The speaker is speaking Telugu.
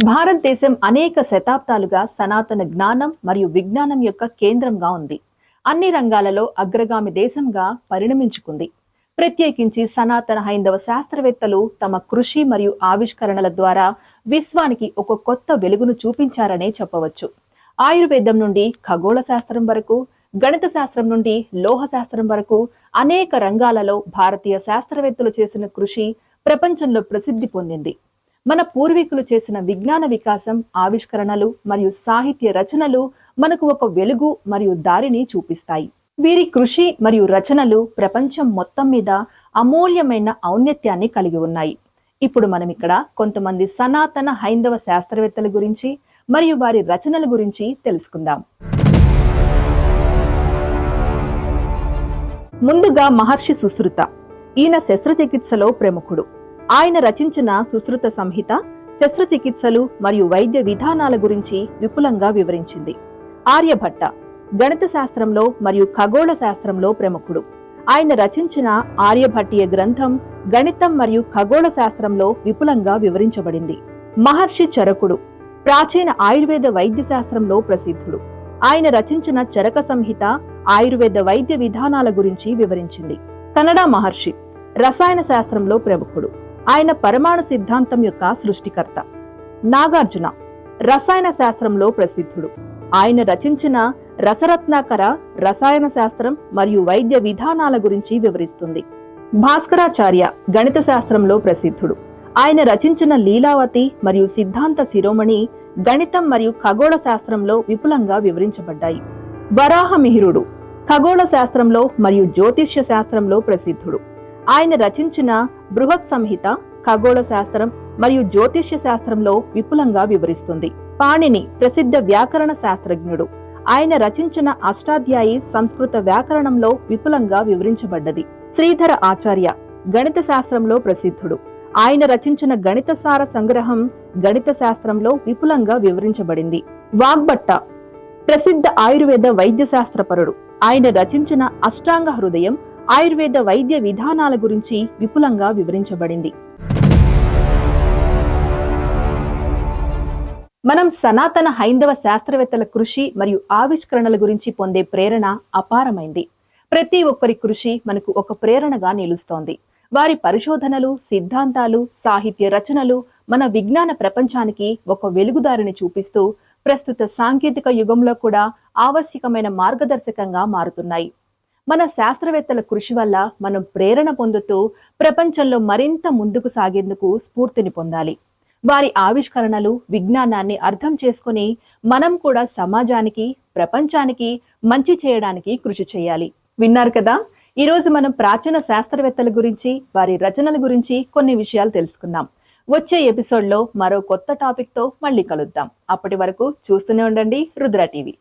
భారతదేశం అనేక శతాబ్దాలుగా సనాతన జ్ఞానం మరియు విజ్ఞానం యొక్క కేంద్రంగా ఉంది. అన్ని రంగాలలో అగ్రగామి దేశంగా పరిణమించుకుంది. ప్రత్యేకించి సనాతన హైందవ శాస్త్రవేత్తలు తమ కృషి మరియు ఆవిష్కరణల ద్వారా విశ్వానికి ఒక కొత్త వెలుగును చూపించారనే చెప్పవచ్చు. ఆయుర్వేదం నుండి ఖగోళ శాస్త్రం వరకు, గణిత శాస్త్రం నుండి లోహ శాస్త్రం వరకు అనేక రంగాలలో భారతీయ శాస్త్రవేత్తలు చేసిన కృషి ప్రపంచంలో ప్రసిద్ధి పొందింది. మన పూర్వీకులు చేసిన విజ్ఞాన వికాసం, ఆవిష్కరణలు మరియు సాహిత్య రచనలు మనకు ఒక వెలుగు మరియు దారిని చూపిస్తాయి. వీరి కృషి మరియు రచనలు ప్రపంచం మొత్తం మీద అమూల్యమైన ఔన్నత్యాన్ని కలిగి ఉన్నాయి. ఇప్పుడు మనం ఇక్కడ కొంతమంది సనాతన హైందవ శాస్త్రవేత్తల గురించి మరియు వారి రచనల గురించి తెలుసుకుందాం. ముందుగా మహర్షి సుశ్రుత. ఈయన శస్త్రచికిత్సలో ప్రముఖుడు. ఆయన రచించిన సుశ్రుత సంహిత శస్త్రచికిత్సలు మరియు వైద్య విధానాల గురించి విపులంగా వివరించింది. ఆర్యభట్ట గణిత శాస్త్రంలో మరియు ఖగోళ శాస్త్రంలో ప్రముఖుడు. ఆయన రచించిన ఆర్యభట్టీయ గ్రంథం గణితం మరియు ఖగోళ శాస్త్రంలో విపులంగా వివరించబడింది. మహర్షి చరకుడు ప్రాచీన ఆయుర్వేద వైద్య శాస్త్రంలో ప్రసిద్ధుడు. ఆయన రచించిన చరక సంహిత ఆయుర్వేద వైద్య విధానాల గురించి వివరించింది. కన్నడ మహర్షి రసాయన శాస్త్రంలో ప్రముఖుడు. ఆయన పరమాణు సిద్ధాంతం యొక్క సృష్టికర్త. నాగార్జున రసాయన శాస్త్రంలో ప్రసిద్ధుడు. ఆయన రచించిన రసరత్నాకర రసాయన శాస్త్రం మరియు వైద్య విధానాల గురించి వివరిస్తుంది. భాస్కరాచార్య గణిత శాస్త్రంలో ప్రసిద్ధుడు. ఆయన రచించిన లీలావతి మరియు సిద్ధాంత శిరోమణి గణితం మరియు ఖగోళ శాస్త్రంలో విపులంగా వివరించబడ్డాయి. వరాహమిహిరుడు ఖగోళ శాస్త్రంలో మరియు జ్యోతిష్య శాస్త్రంలో ప్రసిద్ధుడు. ఆయన రచించిన బృహత్ సంహిత ఖగోళ శాస్త్రం మరియు జ్యోతిష్య శాస్త్రంలో విపులంగా వివరిస్తుంది. పాణిని ప్రసిద్ధ వ్యాకరణ శాస్త్రజ్ఞుడు. ఆయన రచించిన అష్టాధ్యాయి సంస్కృత వ్యాకరణంలో విపులంగా వివరించబడ్డది. శ్రీధర ఆచార్య గణిత శాస్త్రంలో ప్రసిద్ధుడు. ఆయన రచించిన గణిత సార సంగ్రహం గణిత శాస్త్రంలో విపులంగా వివరించబడింది. వాగ్భట్ట ప్రసిద్ధ ఆయుర్వేద వైద్య శాస్త్రపరుడు. ఆయన రచించిన అష్టాంగ హృదయం ఆయుర్వేద వైద్య విధానాల గురించి విపులంగా వివరించబడింది. మనం సనాతన హైందవ శాస్త్రవేత్తల కృషి మరియు ఆవిష్కరణల గురించి పొందే ప్రేరణ అపారమైంది. ప్రతి ఒక్కరి కృషి మనకు ఒక ప్రేరణగా నిలుస్తోంది. వారి పరిశోధనలు, సిద్ధాంతాలు, సాహిత్య రచనలు మన విజ్ఞాన ప్రపంచానికి ఒక వెలుగుదారిని చూపిస్తూ ప్రస్తుత సాంకేతిక యుగంలో కూడా ఆవశ్యకమైన మార్గదర్శకంగా మారుతున్నాయి. మన శాస్త్రవేత్తల కృషి వల్ల మనం ప్రేరణ పొందుతూ ప్రపంచంలో మరింత ముందుకు సాగేందుకు స్ఫూర్తిని పొందాలి. వారి ఆవిష్కరణలు, విజ్ఞానాన్ని అర్థం చేసుకుని మనం కూడా సమాజానికి, ప్రపంచానికి మంచి చేయడానికి కృషి చేయాలి. విన్నారు కదా, ఈరోజు మనం ప్రాచీన శాస్త్రవేత్తల గురించి, వారి రచనల గురించి కొన్ని విషయాలు తెలుసుకున్నాం. వచ్చే ఎపిసోడ్లో మరో కొత్త టాపిక్తో మళ్ళీ కలుద్దాం. అప్పటి వరకు చూస్తూనే ఉండండి రుద్ర టీవీ.